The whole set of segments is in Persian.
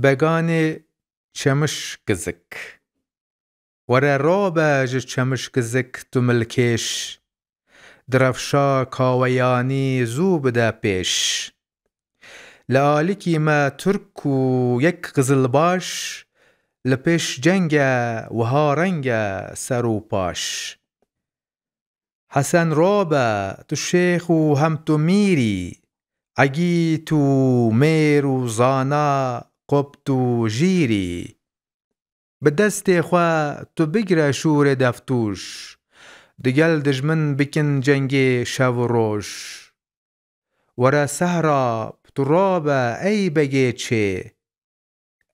بگان چمش گزک وره رابه ج چمش گزک تو ملکش درفشا کاویانی زو بده پیش لآلیکی ما ترک و یک قزل باش لپیش جنگه و هارنگه سر و پاش حسن رابه تو شیخ و هم تو میری عگی تو میر و زانا قبط و جیری به دست خواه تو بگره شور دفتوش دگل دجمن بکن جنگ شو و روش وره سهراب تو رابه ای بگه چه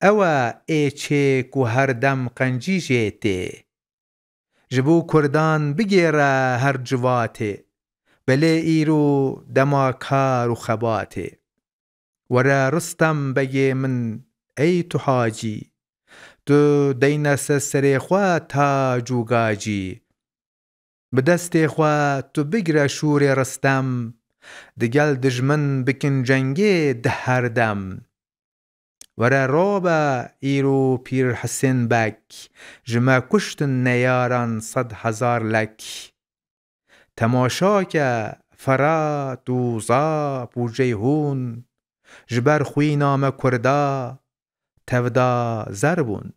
اوه ای چه که هر دم قنجی جیته جبو کردان بگیره هر جواته بله ایرو دماکار و خباته وره رستم بگه من ای تو حاجی تو دینس سر خواه تاج و گاجی به دست خواه تو بگره شور رستم دگل دجمن بکن جنگه ده هر دم وره رابه ایرو پیر حسین بک جمع کشتن نیاران 100,000 لک تماشا که فرات و زاب و جیهون جبر خوی نام کردا تفدا زربون